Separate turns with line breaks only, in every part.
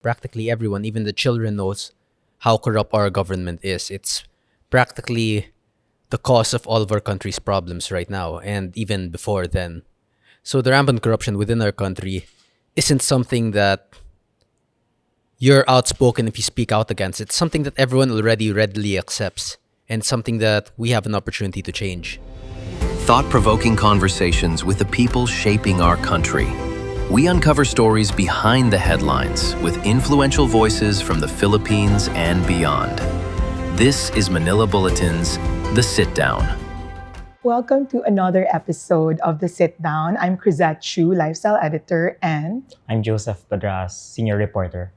Practically everyone, even the children, knows how corrupt our government is. It's practically the cause of all of our country's problems right now, and even before then. So the rampant corruption within our country isn't something that you're outspoken if you speak out against. It's something that everyone already readily accepts, and something that we have an opportunity to change.
Thought-provoking conversations with the people shaping our country. We uncover stories behind the headlines with influential voices from the Philippines and beyond. This is Manila Bulletin's The Sit Down.
Welcome to another episode of The Sit Down. I'm Crisette Chu, lifestyle editor, and
I'm Joseph Padras, senior reporter.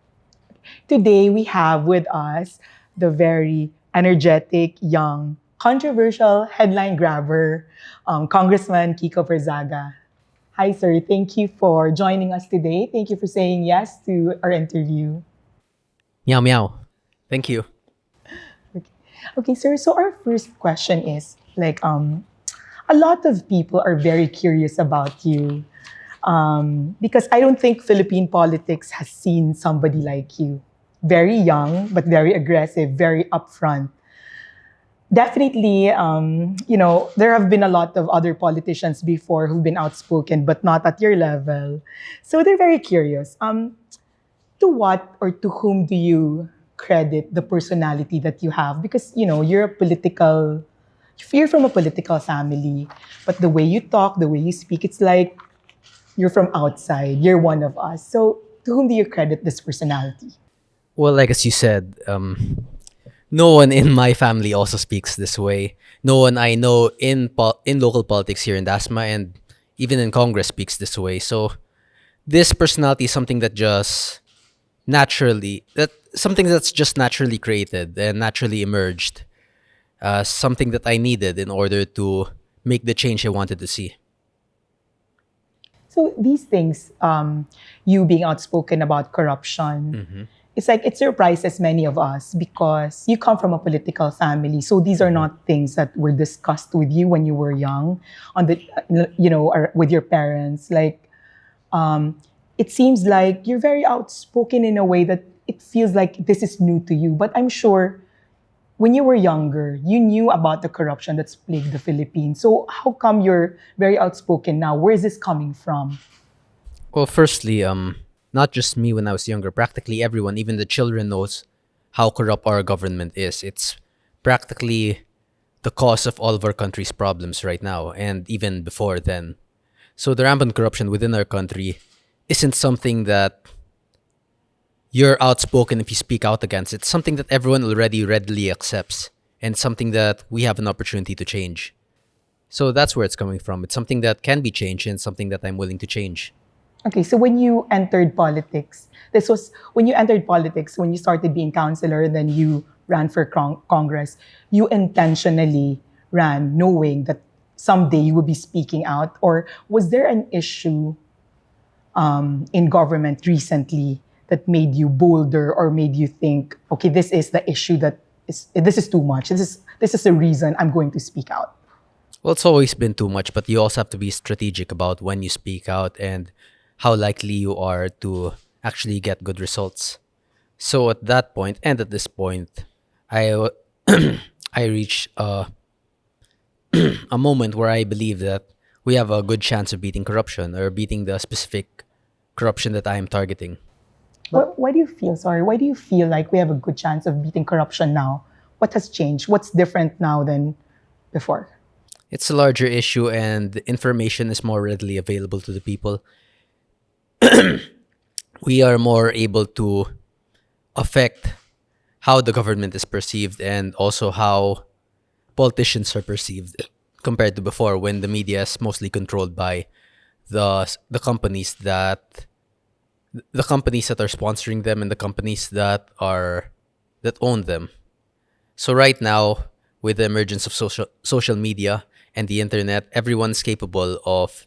today we have with us the very energetic, young, controversial headline grabber, Congressman Kiko Barzaga. Hi, sir. Thank you for joining us today. Thank you for saying yes to our interview.
Meow meow. Thank you.
Okay, sir. So our first question is a lot of people are very curious about you because I don't think Philippine politics has seen somebody like you. Very young, but very aggressive, very upfront. Definitely, there have been a lot of other politicians before who've been outspoken, but not at your level. So they're very curious. To what or to whom do you credit the personality that you have? Because, you're from a political family, but the way you talk, the way you speak, it's like you're from outside. You're one of us. So to whom do you credit this personality?
Well, like as you said, no one in my family also speaks this way. No one I know in local politics here in Dasma and even in Congress speaks this way. So this personality is something something that's just naturally created and naturally emerged. Something that I needed in order to make the change I wanted to see.
So these things, you being outspoken about corruption, it's like it surprises many of us because you come from a political family. So these are not things that were discussed with you when you were young, or with your parents. It seems like you're very outspoken in a way that it feels like this is new to you. But I'm sure when you were younger, you knew about the corruption that's plagued the Philippines. So how come you're very outspoken now? Where is this coming from?
Well, firstly, not just me when I was younger, practically everyone, even the children, knows how corrupt our government is. It's practically the cause of all of our country's problems right now, and even before then. So the rampant corruption within our country isn't something that you're outspoken if you speak out against. It's something that everyone already readily accepts, and something that we have an opportunity to change. So that's where it's coming from. It's something that can be changed and something that I'm willing to change.
Okay, so when you entered politics, this was when you entered politics, when you started being councilor and then you ran for Congress, you intentionally ran knowing that someday you would be speaking out? Or was there an issue in government recently that made you bolder or made you think, okay, this is the issue this is too much. This is the reason I'm going to speak out?
Well, it's always been too much, but you also have to be strategic about when you speak out and how likely you are to actually get good results. So at that point, and at this point, I I reached a moment where I believe that we have a good chance of beating corruption or beating the specific corruption that I am targeting.
Why do you feel, sorry, why do you feel like we have a good chance of beating corruption now? What has changed? What's different now than before?
It's a larger issue and the information is more readily available to the people. We are more able to affect how the government is perceived and also how politicians are perceived compared to before, when the media is mostly controlled by the companies that are sponsoring them and the companies that own them. So right now, with the emergence of social media and the internet, everyone's capable of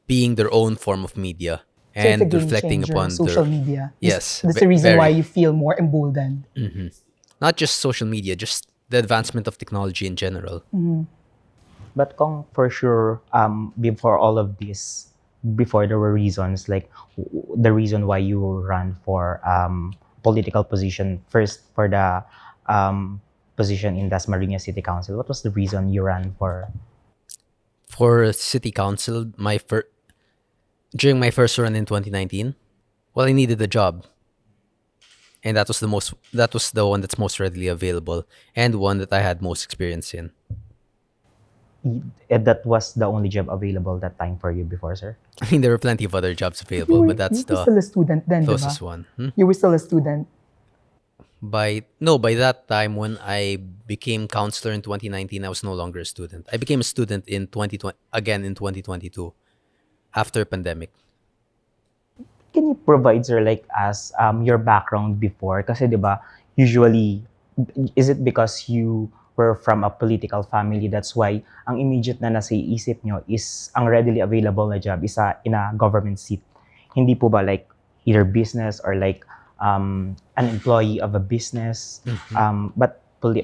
being their own form of media
So it's a
and
game
reflecting
changer,
upon
social
their
media.
yes,
That's the reason why
very.
you feel more emboldened.
Not just social media, just the advancement of technology in general.
But Kong, for sure, before all of this, before there were reasons like the reason why you ran for political position first for the position in Dasmariñas City Council. What was the reason you ran for?
For city council, during my first run in 2019, well, I needed a job, and that was the one that's most readily available and one that I had most experience in.
That was the only job available that time for you before, sir?
I mean, there were plenty of other jobs
You
available, but
you
that's
were
the
still a student then, di ba?
closest one.
You were still a student.
By that time when I became counselor in 2019, I was no longer a student. I became a student in 2020, again in 2022, after pandemic.
Can you provide, sir, like as your background before? Kasi 'di ba, usually is it because you were from a political family that's why ang immediate na nasa isip nyo is ang readily available na job is in a government seat? Hindi po ba like either business or like an employee of a business but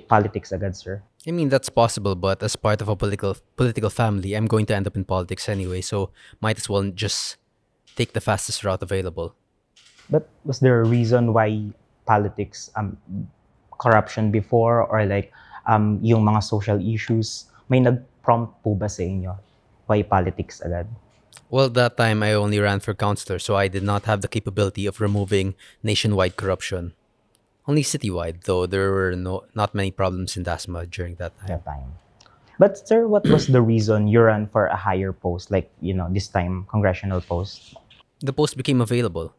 politics agad, sir?
I mean, that's possible, but as part of a political family, I'm going to end up in politics anyway, so might as well just take the fastest route available.
But was there a reason why politics, corruption before or like yung mga social issues, may nag-prompt po ba sa inyo? Why politics agad?
Well, that time I only ran for counselor, so I did not have the capability of removing nationwide corruption. Only citywide, though there were not many problems in Dasma during that time.
That time. But sir, what was the reason you ran for a higher post, like, this time, congressional post?
The post became available,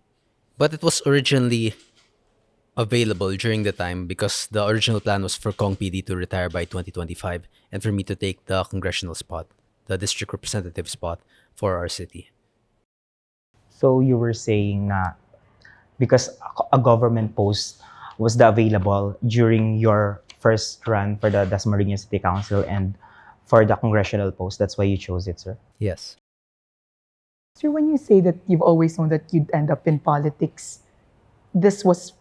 but it was originally available during the time because the original plan was for Cong PD to retire by 2025 and for me to take the congressional spot, the district representative spot for our city.
So you were saying na because a government post was the available during your first run for the Dasmariñas City Council and for the congressional post, that's why you chose it, sir?
Yes.
So when you say that you've always known that you'd end up in politics, this was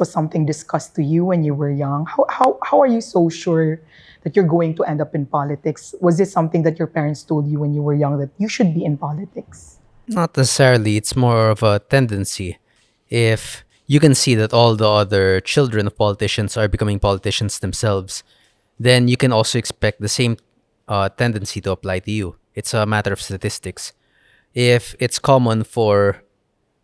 something discussed to you when you were young. How are you so sure that you're going to end up in politics? Was this something that your parents told you when you were young that you should be in politics?
Not necessarily. It's more of a tendency. If you can see that all the other children of politicians are becoming politicians themselves, then you can also expect the same tendency to apply to you. It's a matter of statistics. If it's common for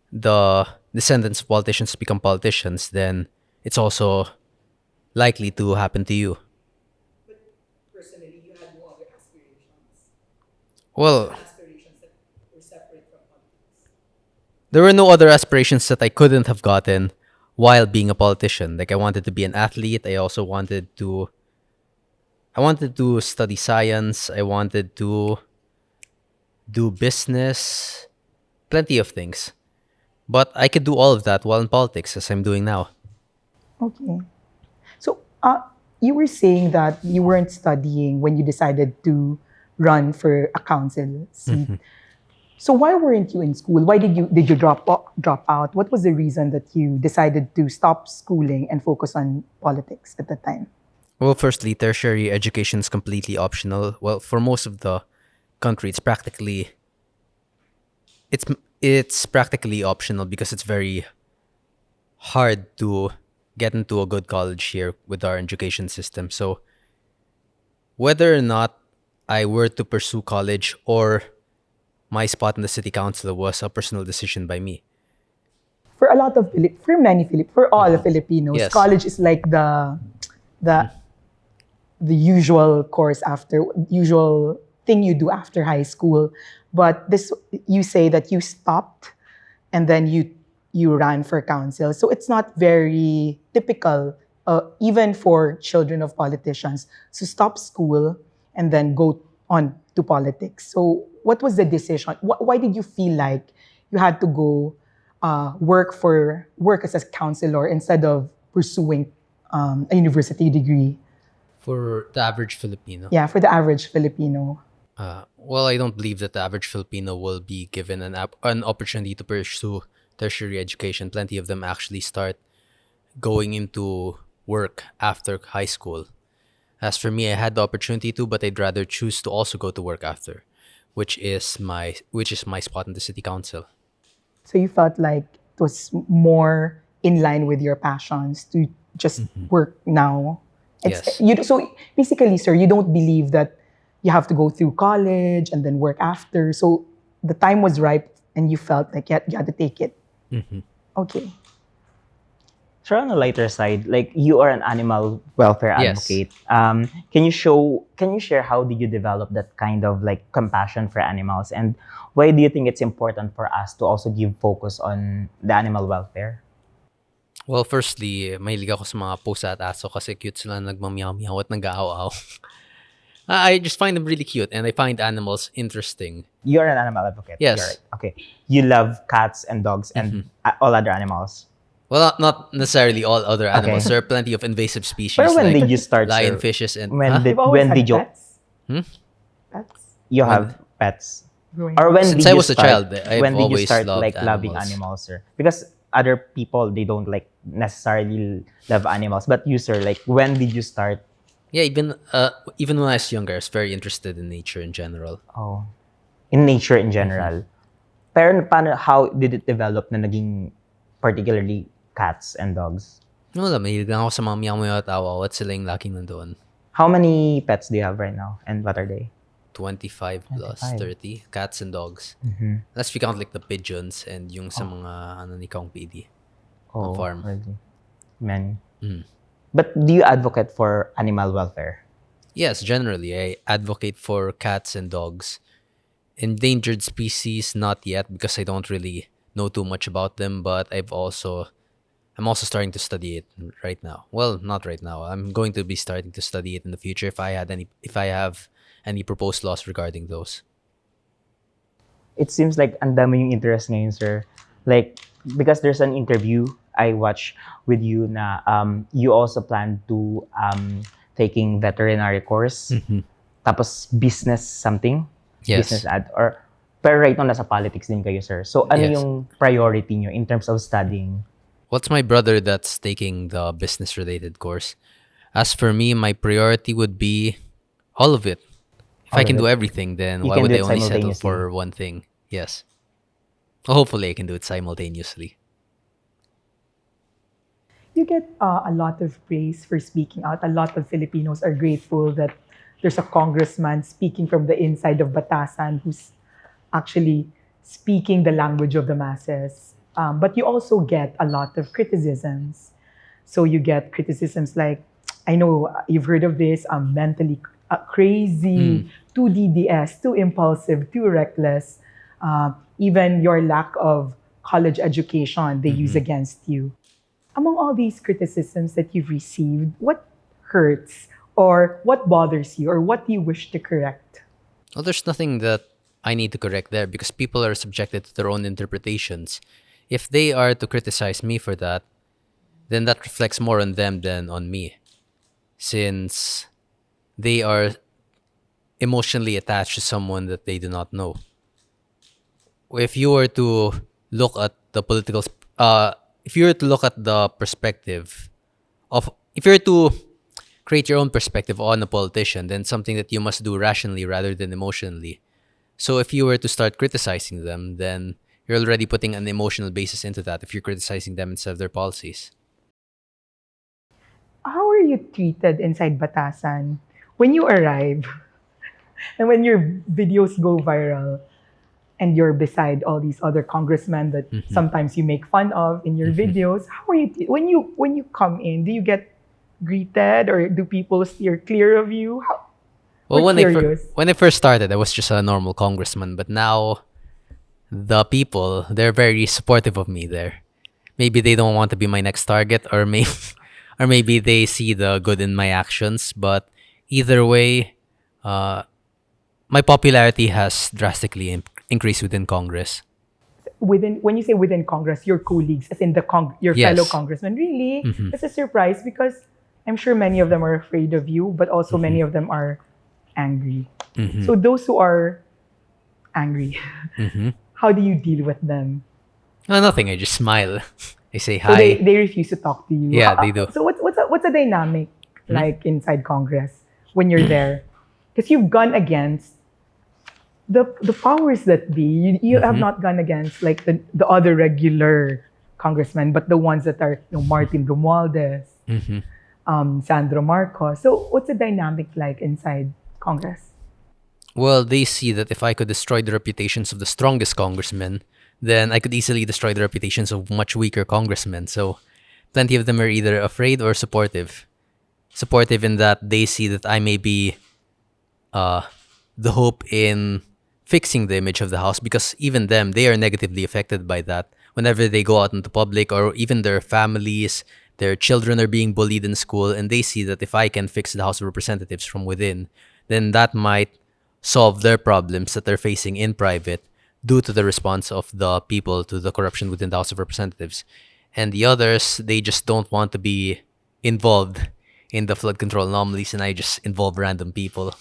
the descendants of politicians to become politicians, then it's also likely to happen to you.
Personally, you had no other aspirations.
Well,
Aspirations that were separate from politics.
there were no other aspirations that I couldn't have gotten while being a politician. Like I wanted to be an athlete. I wanted to study science. I wanted to do business. Plenty of things. But I could do all of that while in politics, as I'm doing now.
Okay. So, you were saying that you weren't studying when you decided to run for a council seat. So why weren't you in school? Why did you drop out? What was the reason that you decided to stop schooling and focus on politics at the time?
Well, firstly, tertiary education is completely optional. Well, for most of the country, it's practically optional because it's very hard to get into a good college here with our education system. So whether or not I were to pursue college or my spot in the city council was a personal decision by me.
For for all Filipinos,
Yes.
college is like the usual course usual thing you do after high school. But this, you say that you stopped and then you ran for council. So it's not very typical, even for children of politicians, to stop school and then go on to politics. So what was the decision? Why did you feel like you had to go work as a counselor instead of pursuing a university degree?
For the average Filipino.
Yeah, for the average Filipino.
Well, I don't believe that the average Filipino will be given an opportunity to pursue tertiary education. Plenty of them actually start going into work after high school. As for me, I had the opportunity to, but I'd rather choose to also go to work after. which is my spot in the city council.
So you felt like it was more in line with your passions to just work now. It's
Yes.
you. So basically, sir, you don't believe that you have to go through college and then work after. So the time was ripe, and you felt like you had to take it. Okay.
So on the lighter side, like you are an animal welfare
Yes.
advocate. Can you share how did you develop that kind of like compassion for animals, and why do you think it's important for us to also give focus on the animal welfare?
Well, firstly, mahilig ako sa mga pusa at aso kasi cute sila nagmamiyaw-miyaw at nag-aaw-aw. I just find them really cute and I find animals interesting.
You are an animal advocate.
Yes.
You're right. Okay. You love cats and dogs and all other animals.
Well, not necessarily all other animals.
Okay.
There are plenty of invasive species
But when
like
did you start, sir?
lionfishes and
When did
You've always
when
had
did you
pets? Pets?
you
When-
have pets?
Growing
Or
up?
when
Since
did
I
you
was a
start,
child, I've
when did you
always
start
loved
like loving
animals.
animals, sir? Because other people they don't like necessarily love animals, but you, sir, like when did you start?
Yeah, even when I was younger, I was very interested in nature in general.
Oh, in nature in general. Pero how did it develop na naging particularly cats and dogs?
Wala, mahilig lang ako sa mga miyaw-miyaw at awaw at sila yung laging nandoon.
How many pets do you have right now, and what are they?
25 plus
25.
30 cats and dogs. Unless we count like the pigeons and yung sa mga ni Cong PD.
Oh,
farm.
really? Many. But do you advocate for animal welfare?
Yes, generally, I advocate for cats and dogs. Endangered species, not yet, because I don't really know too much about them, but I'm also starting to study it right now. Well, not right now. I'm going to be starting to study it in the future if I have any proposed laws regarding those.
It seems like ang dami yung interest ngayon, sir. Like, because there's an interview I watched with you na you also plan to taking veterinary course. Tapos business something.
Yes.
Business or pero right now nasa politics din kayo, sir. So ano
Yes.
yung priority nyo in terms of studying?
What's my brother that's taking the business related course? As for me, my priority would be all of it. If
All
I can
of
do
it.
everything, then
You
why
can
would
do
I
it
only settle
simultaneously.
for one thing? Yes. Well, hopefully I can do it simultaneously.
You get a lot of praise for speaking out. A lot of Filipinos are grateful that there's a congressman speaking from the inside of Batasan who's actually speaking the language of the masses. But you also get a lot of criticisms. So you get criticisms like, I know you've heard of this, mentally crazy, too DDS, too impulsive, too reckless. Even your lack of college education, they use against you. Among all these criticisms that you've received, what hurts or what bothers you or what do you wish to correct?
Well, there's nothing that I need to correct there because people are subjected to their own interpretations. If they are to criticize me for that, then that reflects more on them than on me, since they are emotionally attached to someone that they do not know. If you were to look at the if you were to look at the perspective if you were to create your own perspective on a politician, then something that you must do rationally rather than emotionally. So if you were to start criticizing them, then you're already putting an emotional basis into that if you're criticizing them instead of their policies.
How are you treated inside Batasan when you arrive and when your videos go viral and you're beside all these other congressmen that sometimes you make fun of in your videos? How are you when you come in? Do you get greeted or do people steer clear of you?
Well,
We're
when
curious.
when I first started, I was just a normal congressman, but now the people, they're very supportive of me there. Maybe they don't want to be my next target, or maybe or maybe they see the good in my actions, but either way, my popularity has drastically increased within Congress.
When you say within Congress, your colleagues, as in your
Yes.
fellow congressmen, really? It's a surprise because I'm sure many of them are afraid of you, but also many of them are angry. So those who are angry, how do you deal with them?
Nothing. I just smile. I say
So
hi.
they refuse to talk to you.
Yeah, they do.
So what's the dynamic like inside Congress when you're there? Because you've gone against the powers that be, you have not gone against like the other regular congressmen, but the ones that are, Martin Romualdez, Sandro Marcos. So what's the dynamic like inside Congress?
Well, they see that if I could destroy the reputations of the strongest congressmen, then I could easily destroy the reputations of much weaker congressmen. So plenty of them are either afraid or supportive. Supportive in that they see that I may be the hope in fixing the image of the house, because even them, they are negatively affected by that. Whenever they go out into public, or even their families, their children are being bullied in school, and they see that if I can fix the House of Representatives from within, then that might solve their problems that they're facing in private due to the response of the people to the corruption within the House of Representatives. And the others, they just don't want to be involved in the flood control anomalies, and I just involve random people.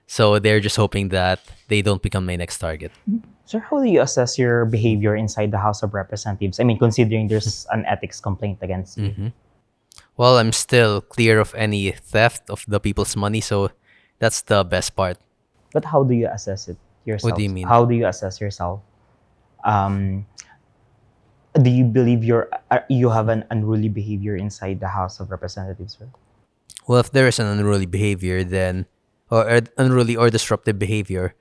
So they're just hoping that they don't become my next target.
Sir, how do you assess your behavior inside the House of Representatives? I mean, considering there's an ethics complaint against you.
Well, I'm still clear of any theft of the people's money, so that's the best part.
But how do you assess it yourself?
What do you mean?
How do you assess yourself? Um, do you believe you have an unruly behavior inside the House of Representatives, sir?
Well, if there is an unruly behavior, then, or unruly or disruptive behavior,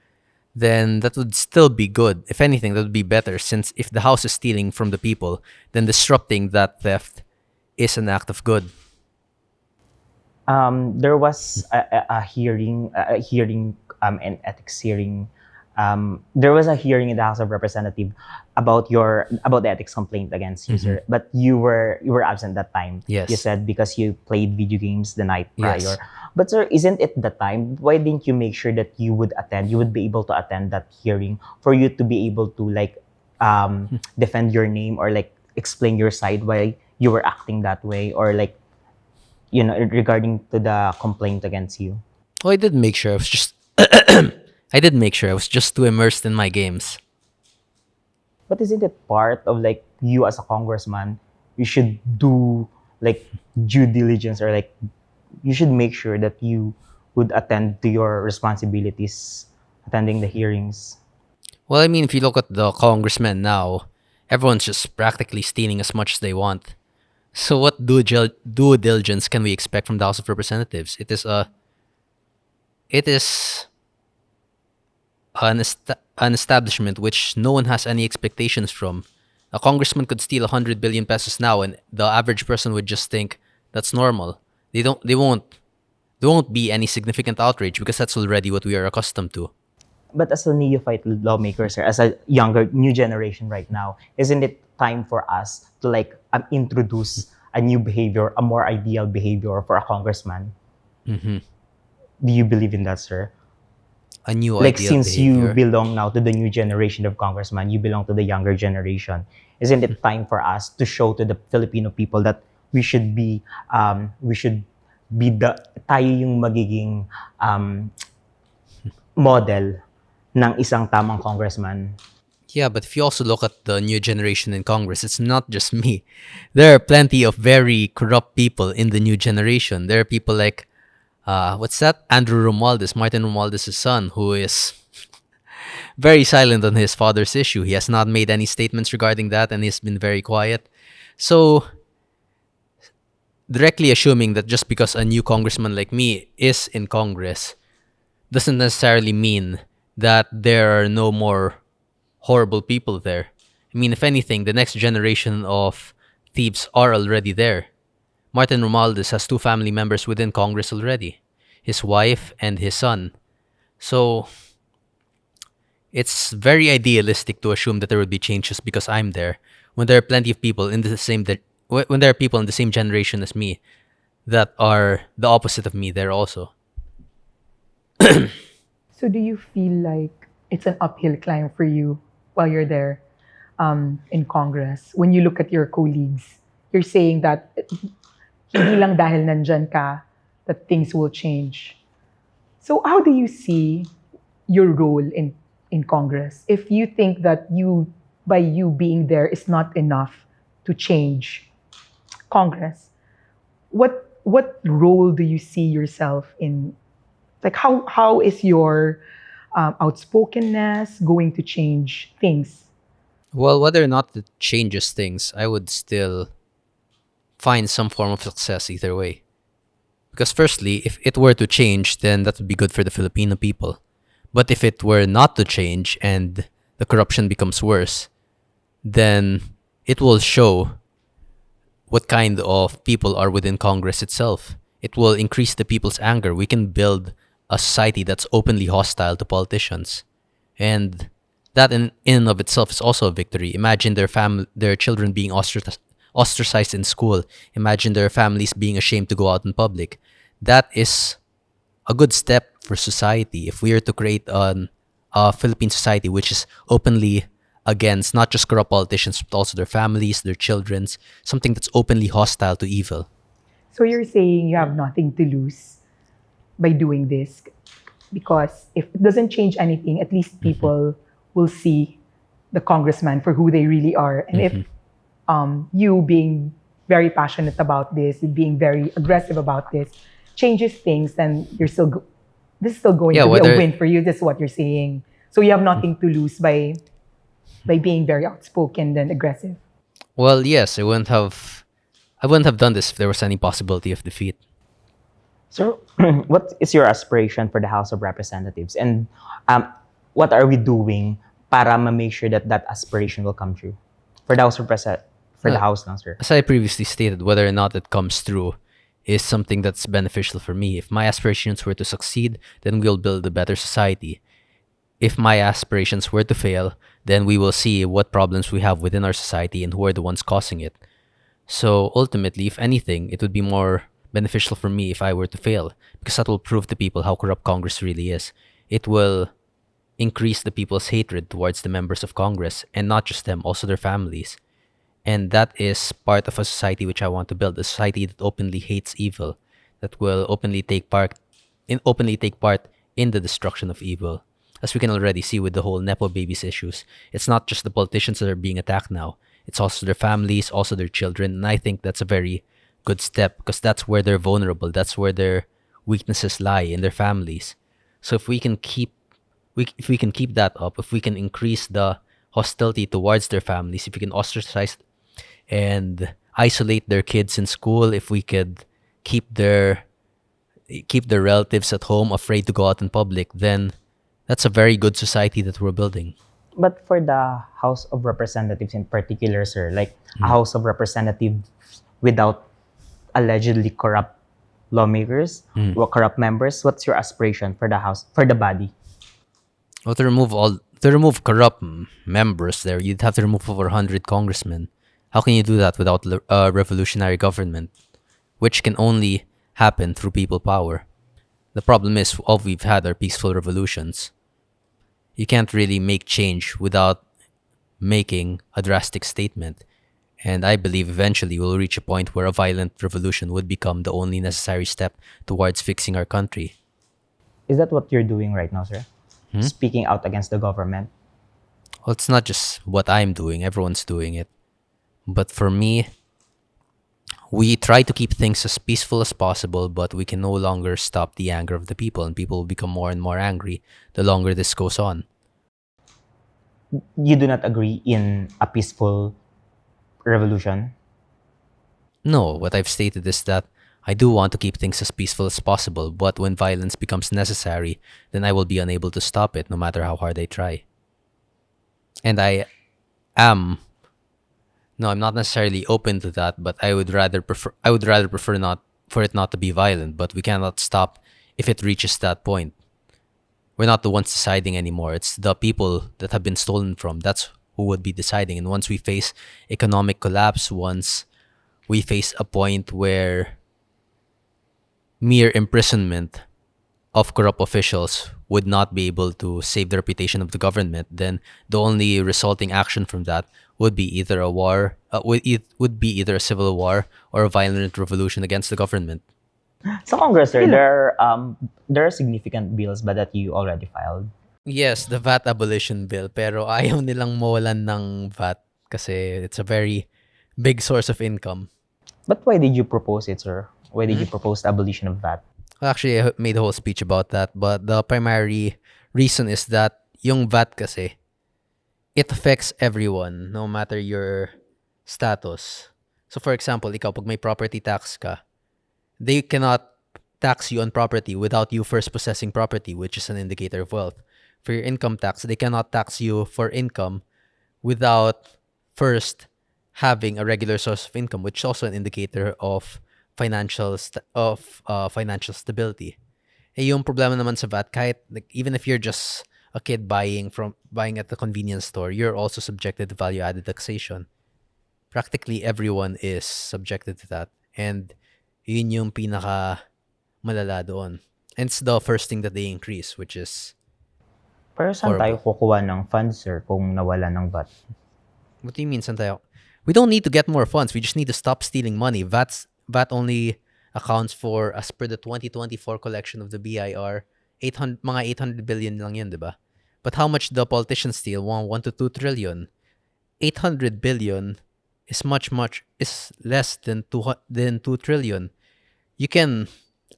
then that would still be good. If anything, that would be better, since if the house is stealing from the people, then disrupting that theft is an act of good.
There was a hearing, an ethics hearing. There was a hearing in the House of Representatives about the ethics complaint against you, sir. But you were absent that time.
Yes.
You said because you played video games the night prior.
Yes.
But sir, isn't it the time? Why didn't you make sure that you would attend? You would be able to attend that hearing for you to be able to defend your name, or like explain your side why you were acting that way, or like, regarding to the complaint against you.
Well, I did make sure I was just I did make sure I was just too immersed in my games.
But isn't it part of like you as a congressman, you should do like due diligence, or like you should make sure that you would attend to your responsibilities, attending the hearings.
Well, I mean, if you look at the congressmen now, everyone's just practically stealing as much as they want. So what due diligence can we expect from the House of Representatives? It is an establishment which no one has any expectations from. A congressman could steal 100 billion pesos now, and the average person would just think that's normal. They won't be any significant outrage, because that's already what we are accustomed to.
But as a neophyte lawmaker, sir, as a younger new generation right now, isn't it time for us to like introduce a new behavior, a more ideal behavior for a congressman? Do you believe in that, sir?
A new
Like,
ideal
since
behavior.
you belong now to the new generation of congressman, you belong to the younger generation. Isn't it time for us to show to the Filipino people that we should be tayo yung magiging model ng isang tamang congressman?
Yeah, but if you also look at the new generation in Congress, it's not just me. There are plenty of very corrupt people in the new generation. There are people like, what's that? Andrew Romualdez, Martin Romualdez' son, who is very silent on his father's issue. He has not made any statements regarding that, and he's been very quiet. So, directly assuming that just because a new congressman like me is in Congress doesn't necessarily mean that there are no more horrible people there. I mean, if anything, the next generation of thieves are already there. Martin Romualdez has 2 family members within Congress already, his wife and his son. So it's very idealistic to assume that there would be changes because I'm there, when there are plenty of people in the same when there are people in the same generation as me that are the opposite of me there also.
So do you feel like it's an uphill climb for you while you're there in Congress? When you look at your colleagues, you're saying that hindi lang dahil nandyan ka that things will change. So how do you see your role in Congress? If you think that by you being there is not enough to change Congress, what role do you see yourself in? Like how is your outspokenness going to change things?
Well, whether or not it changes things, I would still find some form of success either way. Because firstly, if it were to change, then that would be good for the Filipino people. But if it were not to change and the corruption becomes worse, then it will show what kind of people are within Congress itself. It will increase the people's anger. We can build a society that's openly hostile to politicians. And that in and of itself is also a victory. Imagine their children being ostracized in school. Imagine their families being ashamed to go out in public. That is a good step for society. If we are to create a Philippine society which is openly against not just corrupt politicians but also their families, their children's, something that's openly hostile to evil.
So you're saying you have nothing to lose by doing this because if it doesn't change anything, at least people will see the congressman for who they really are. And if you being very passionate about this, being very aggressive about this, changes things, then this is still going
Yeah,
to be
whether
a win for you. This is what you're saying. So you have nothing to lose by being very outspoken and aggressive.
well, yes, I wouldn't have done this if there was any possibility of defeat.
So, what is your aspiration for the House of Representatives, and what are we doing para ma-make sure that that aspiration will come true for the for the
Uh,
House, lang, sir?
As I previously stated, whether or not it comes through is something that's beneficial for me. If my aspirations were to succeed, then we'll build a better society. If my aspirations were to fail, then we will see what problems we have within our society and who are the ones causing it. So ultimately, if anything, it would be more beneficial for me if I were to fail, because that will prove to people how corrupt Congress really is. It will increase the people's hatred towards the members of Congress, and not just them, also their families. And that is part of a society which I want to build, a society that openly hates evil, that will openly take part in the destruction of evil. As we can already see with the whole Nepo babies issues, it's not just the politicians that are being attacked now. It's also their families, also their children. And I think that's a very good step because that's where they're vulnerable. That's where their weaknesses lie in their families. So if we can keep that up, if we can increase the hostility towards their families, if we can ostracize and isolate their kids in school, if we could keep their relatives at home afraid to go out in public, then that's a very good society that we're building.
But for the House of Representatives in particular, sir, like a House of Representatives without allegedly corrupt lawmakers or corrupt members, what's your aspiration for the House, for the body?
Well, to remove corrupt members there, you'd have to remove over 100 congressmen. How can you do that without a revolutionary government, which can only happen through people power? The problem is all we've had are peaceful revolutions. You can't really make change without making a drastic statement. And I believe eventually we'll reach a point where a violent revolution would become the only necessary step towards fixing our country.
Is that what you're doing right now, sir? Speaking out against the government?
Well, it's not just what I'm doing, everyone's doing it. But for me, we try to keep things as peaceful as possible, but we can no longer stop the anger of the people, and people will become more and more angry the longer this goes on.
You do not agree in a peaceful revolution?
No, what I've stated is that I do want to keep things as peaceful as possible, but when violence becomes necessary, then I will be unable to stop it no matter how hard I try. And am I'm not necessarily open to that, but I would rather prefer not for it not to be violent, but we cannot stop if it reaches that point. We're not the ones deciding anymore. It's the people that have been stolen from. That's who would be deciding. And once we face economic collapse, once we face a point where mere imprisonment of corrupt officials would not be able to save the reputation of the government, then the only resulting action from that would be either a war, would be either a civil war or a violent revolution against the government.
Sa Congress, sir, there are significant bills ba that you already filed?
Yes, the VAT abolition bill, pero ayaw nilang mawalan ng VAT kasi it's a very big source of income.
But why did you propose it, sir? Why did you propose the abolition of VAT?
Well, actually, I made a whole speech about that, but the primary reason is that yung VAT kasi, it affects everyone, no matter your status. So for example, ikaw, pag may property tax ka, they cannot tax you on property without you first possessing property, which is an indicator of wealth. For your income tax, they cannot tax you for income without first having a regular source of income, which is also an indicator of financial stability. Eh, yung problema naman sa VAT, kahit like, even if you're just a kid buying at the convenience store, you're also subjected to value-added taxation. Practically everyone is subjected to that. And yun yung pinaka malala doon. And it's the first thing that they increase, which is
Pero saan tayo
horrible.
kukuha ng funds, sir, kung nawala ng VAT?
What do you mean, saan tayo? We don't need to get more funds. We just need to stop stealing money. VAT only accounts for, as per the 2024 collection of the BIR, 800 billion lang yun, di ba? But how much the politicians steal? 1 to 2 trillion. 800 billion is is less than 2 trillion. You can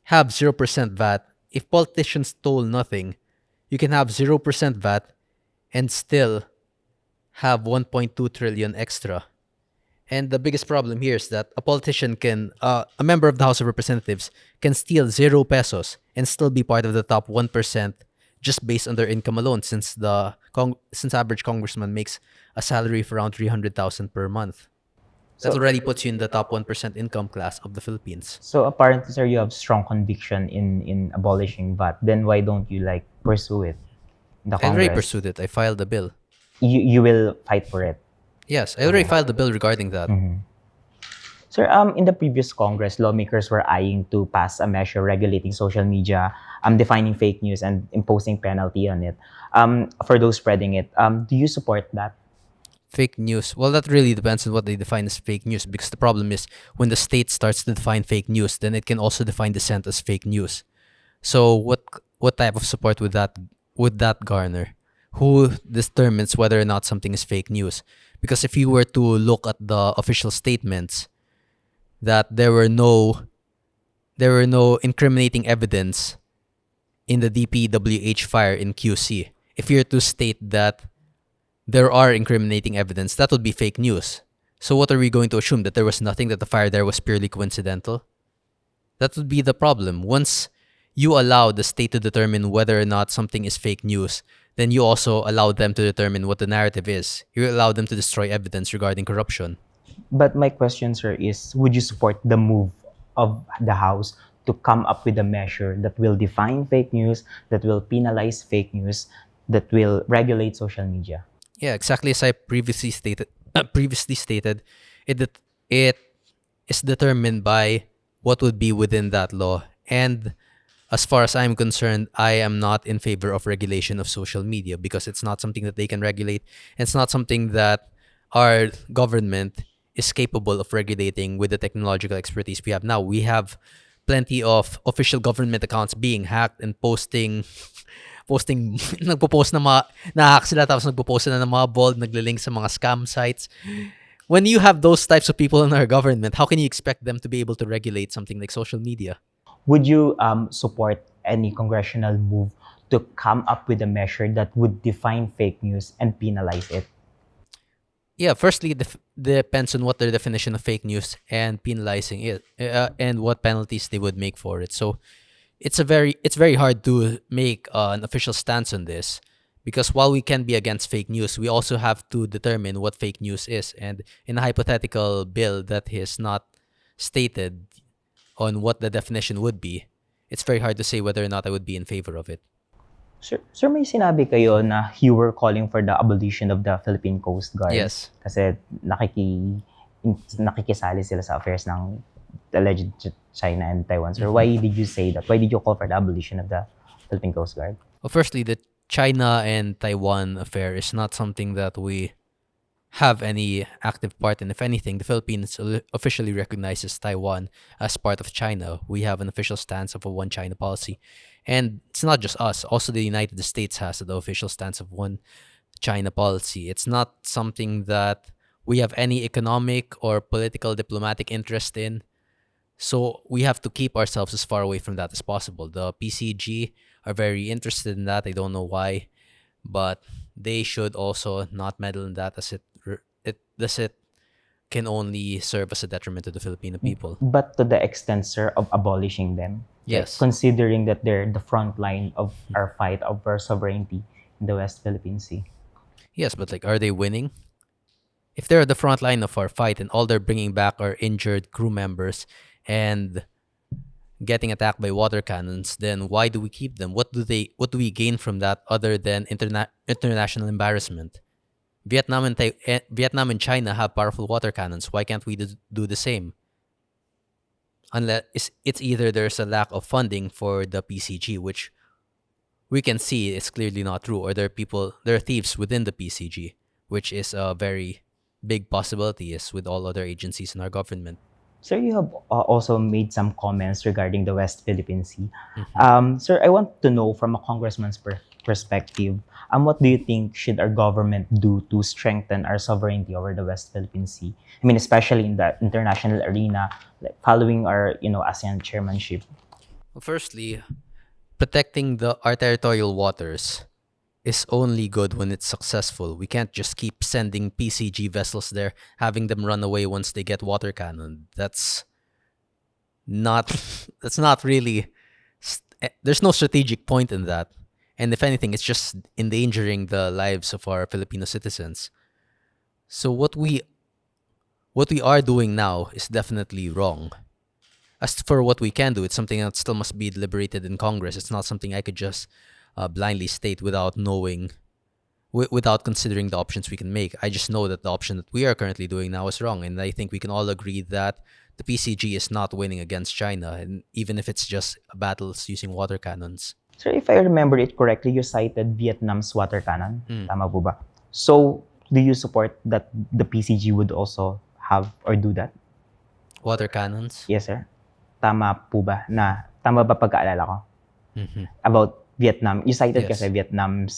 have 0% VAT. If politicians stole nothing, you can have 0% VAT and still have 1.2 trillion extra. And the biggest problem here is that a member of the House of Representatives can steal 0 pesos and still be part of the top 1% just based on their income alone, since since average congressman makes a salary of around 300,000 per month. That already puts you in the top 1% income class of the Philippines.
So apparently, sir, you have strong conviction in abolishing VAT. Then why don't you like pursue it in the
I already
Congress?
pursued it. I filed a bill.
You will fight for it.
Yes, I already filed a bill regarding that.
Sir, in the previous Congress, lawmakers were eyeing to pass a measure regulating social media, defining fake news and imposing penalty on it. For those spreading it, do you support that?
Fake news. Well, that really depends on what they define as fake news, because the problem is when the state starts to define fake news, then it can also define dissent as fake news. So what type of support would that garner? Who determines whether or not something is fake news? Because if you were to look at the official statements that there were no incriminating evidence in the DPWH fire in QC. If you're to state that there are incriminating evidence, that would be fake news. So what are we going to assume? That there was nothing, that the fire there was purely coincidental? That would be the problem. Once you allow the state to determine whether or not something is fake news, then you also allow them to determine what the narrative is. You allow them to destroy evidence regarding corruption.
But my question, sir, is would you support the move of the House to come up with a measure that will define fake news, that will penalize fake news, that will regulate social media?
Yeah, exactly as I previously stated. It is determined by what would be within that law. And as far as I'm concerned, I am not in favor of regulation of social media, because it's not something that they can regulate. And it's not something that our government is capable of regulating with the technological expertise we have now. We have plenty of official government accounts being hacked and posting nagpo-post na na-hack sila, tapos nagpo-post na ng mga bold, nagle-link sa mga scam sites. When you have those types of people in our government, how can you expect them to be able to regulate something like social media?
Would you support any congressional move to come up with a measure that would define fake news and penalize it?
Yeah, firstly, it depends on what their definition of fake news and penalizing it, and what penalties they would make for it. So it's very hard to make an official stance on this, because while we can be against fake news, we also have to determine what fake news is. And in a hypothetical bill that is not stated on what the definition would be, it's very hard to say whether or not I would be in favor of it.
Sir, may sinabi kayo na you were calling for the abolition of the Philippine Coast Guard.
Yes.
Kasi nakikisali sila sa affairs ng alleged China and Taiwan. Sir, why did you say that? Why did you call for the abolition of the Philippine Coast Guard?
Well, firstly, the China and Taiwan affair is not something that we have any active part in. If anything, the Philippines officially recognizes Taiwan as part of China. We have an official stance of a one China policy. And it's not just us. Also, the United States has the official stance of one China policy. It's not something that we have any economic or political diplomatic interest in. So we have to keep ourselves as far away from that as possible. The PCG are very interested in that. I don't know why, but they should also not meddle in that, as it can only serve as a detriment to the Filipino people.
But to the extent, sir, of abolishing them, like
Yes.
considering that they're the front line of our fight over sovereignty in the West Philippine Sea.
Yes, but like, are they winning? If they're at the front line of our fight and all they're bringing back are injured crew members and getting attacked by water cannons, then why do we keep them? What do we gain from that other than international embarrassment? Vietnam and China have powerful water cannons. Why can't we do the same? Unless it's either there's a lack of funding for the PCG, which we can see is clearly not true, or there are thieves within the PCG, which is a very big possibility, as with all other agencies in our government.
Sir, you have also made some comments regarding the West Philippine Sea. Sir, I want to know from a congressman's perspective, what do you think should our government do to strengthen our sovereignty over the West Philippine Sea? I mean, especially in the international arena, like following our, ASEAN chairmanship.
Well, firstly, protecting our territorial waters is only good when it's successful. We can't just keep sending PCG vessels there, having them run away once they get water cannon. Not that's not really there's no strategic point in that. And if anything, it's just endangering the lives of our Filipino citizens. So what we are doing now is definitely wrong. As for what we can do, it's something that still must be deliberated in Congress. It's not something I could just blindly state without knowing, without considering the options we can make. I just know that the option that we are currently doing now is wrong, and I think we can all agree that the PCG is not winning against China, and even if it's just battles using water cannons.
Sir, if I remember it correctly, you cited Vietnam's water cannon. Tama po ba? So, do you support that the PCG would also have or do that?
Water cannons?
Yes, sir. Tama po ba tama ba pagkaalala ko? About Vietnam. You cited
Yes.
kasi Vietnam's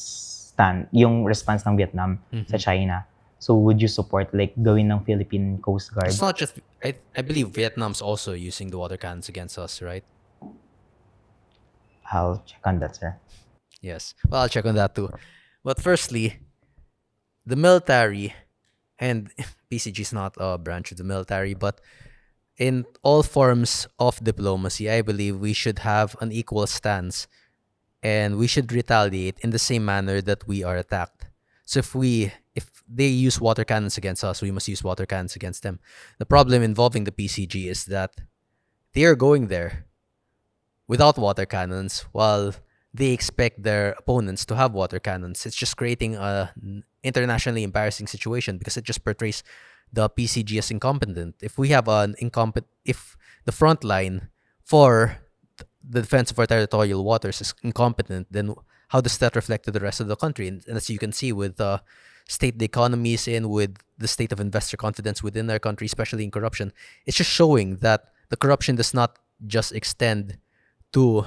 stand, yung response ng Vietnam sa China. So, would you support like gawin ng Philippine Coast Guard?
It's not just. I believe Vietnam's also using the water cannons against us, right?
I'll check on that, sir.
Yes. Well, I'll check on that too. But firstly, the military, and PCG is not a branch of the military, but in all forms of diplomacy, I believe we should have an equal stance, and we should retaliate in the same manner that we are attacked. So if they use water cannons against us, we must use water cannons against them. The problem involving the PCG is that they are going there without water cannons while they expect their opponents to have water cannons. It's just creating an internationally embarrassing situation because it just portrays the PCG as incompetent. If the front line for the defense of our territorial waters is incompetent, then how does that reflect to the rest of the country? And as you can see with the state the economy is in, with the state of investor confidence within our country, especially in corruption, it's just showing that the corruption does not just extend to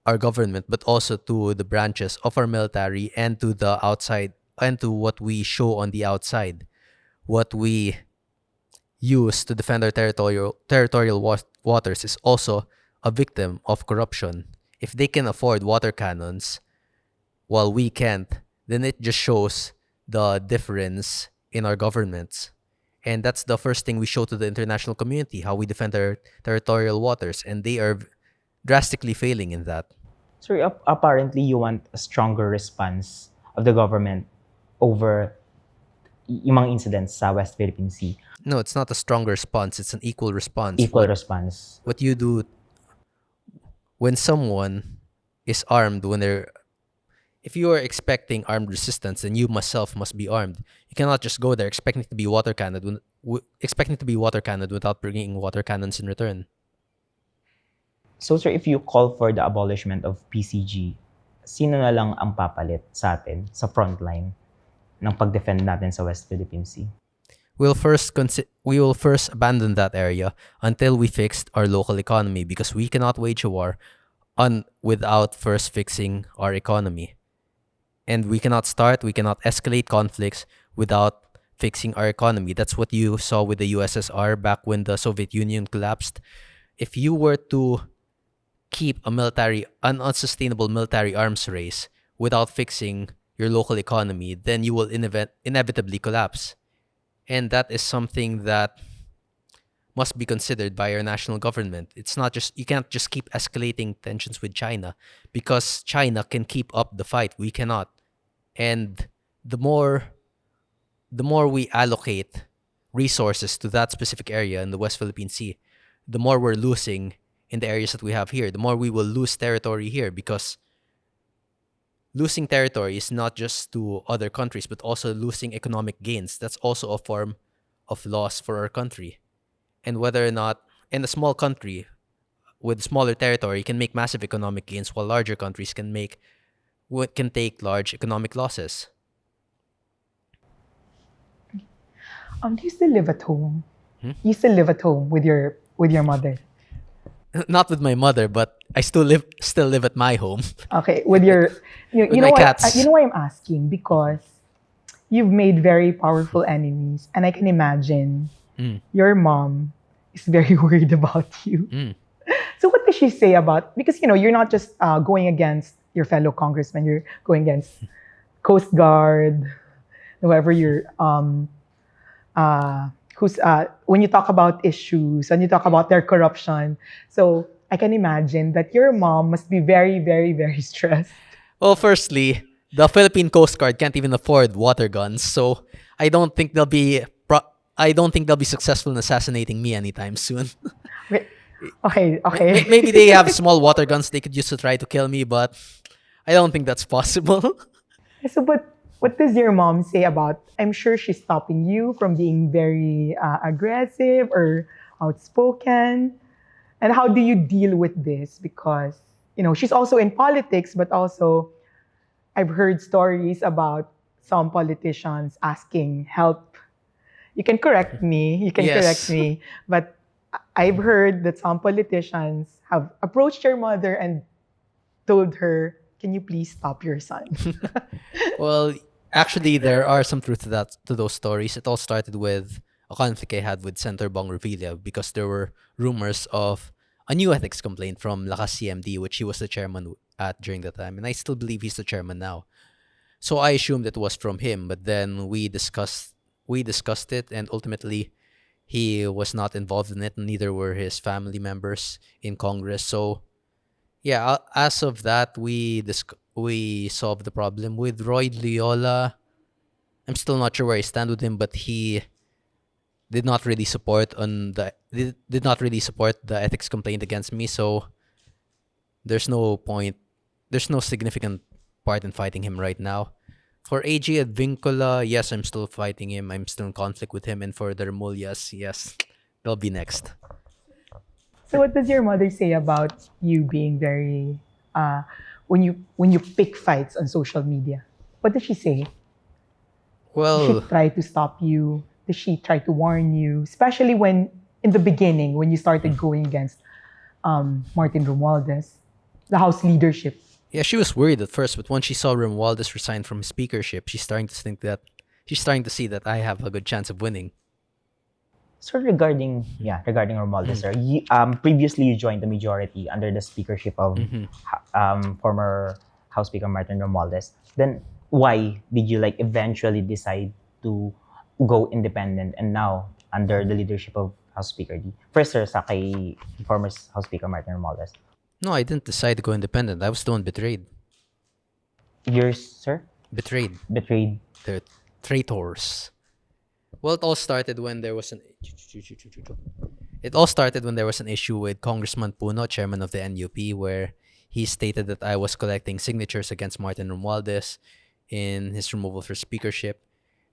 our government, but also to the branches of our military and to the outside, and to what we show on the outside, what we use to defend our territorial waters is also a victim of corruption. If they can afford water cannons while we can't, then it just shows the difference in our governments. And that's the first thing we show to the international community, how we defend our territorial waters, and they are drastically failing in that.
Sir, apparently you want a stronger response of the government over yung mga incidents sa West Philippine Sea.
No, it's not a stronger response, it's an equal response.
Equal response.
What you do when someone is armed, if you are expecting armed resistance, then you myself must be armed. You cannot just go there expecting to be water cannoned without bringing water cannons in return.
So, sir, if you call for the abolishment of PCG, sino na lang ang papalit sa atin sa frontline ng pag-defend natin sa West Philippine Sea?
We will first abandon that area until we fixed our local economy, because we cannot wage a war without first fixing our economy. And we cannot escalate conflicts without fixing our economy. That's what you saw with the USSR back when the Soviet Union collapsed. If you were to keep an unsustainable military arms race without fixing your local economy, then you will inevitably collapse. And that is something that must be considered by our national government. It's not just, you can't just keep escalating tensions with China because China can keep up the fight. We cannot. And the more we allocate resources to that specific area in the West Philippine Sea, the more we're losing in the areas that we have here. The more we will lose territory here, because losing territory is not just to other countries, but also losing economic gains. That's also a form of loss for our country. And whether or not, in a small country with smaller territory can make massive economic gains, while larger countries can take large economic losses.
Do you still live at home? You still live at home with your mother?
Not with my mother, but I still live at my home.
Okay, with your
With
you
my
know why
cats.
you know why I'm asking, because you've made very powerful enemies, and I can imagine your mom is very worried about you. So what does she say about, because you're not just going against your fellow congressmen, you're going against Coast Guard, whoever you're who's when you talk about issues and you talk about their corruption. So I can imagine that your mom must be very, very, very stressed.
Well, firstly, the Philippine Coast Guard can't even afford water guns, so I don't think they'll be successful in assassinating me anytime soon.
Okay.
Maybe they have small water guns they could use to try to kill me, but I don't think that's possible.
So, but what does your mom say about? I'm sure she's stopping you from being very aggressive or outspoken. And how do you deal with this? Because she's also in politics, but also I've heard stories about some politicians asking help. You can correct me.
Yes.
But I've heard that some politicians have approached your mother and told her, "Can you please stop your son?"
Well, actually, there are some truth to those stories. It all started with a conflict I had with Senator Bong Revilla because there were rumors of a new ethics complaint from Lakas CMD, which he was the chairman at during that time, and I still believe he's the chairman now. So I assumed it was from him, but then we discussed it, and ultimately he was not involved in it, and neither were his family members in Congress. So yeah, as of that, we solved the problem with Roy Loyola. I'm still not sure where I stand with him, but he did not really support the ethics complaint against me. So there's no point. There's no significant part in fighting him right now. For AG Advincula, yes, I'm still fighting him. I'm still in conflict with him. And for the Remulias, yes, they'll be next.
So what does your mother say about you being very when you pick fights on social media? What does she say? Does she
Well,
try to stop you? Does she try to warn you? Especially when in the beginning, when you started going against Martin Romualdez, the House leadership.
yeah, she was worried at first, but once she saw Romualdez resign from his speakership, she's starting to see that I have a good chance of winning.
So regarding Romualdez, sir, previously you joined the majority under the speakership of former House Speaker Martin Romualdez. Then why did you eventually decide to go independent and now under the leadership of House Speaker D? First, sir, sa kay former House Speaker Martin Romualdez.
No, I didn't decide to go independent. I was the one betrayed.
Yours, sir,
Betrayed.
betrayed.
They're traitors. Well, it all started when there was an issue with Congressman Puno, chairman of the NUP, where he stated that I was collecting signatures against Martin Romualdez in his removal for speakership.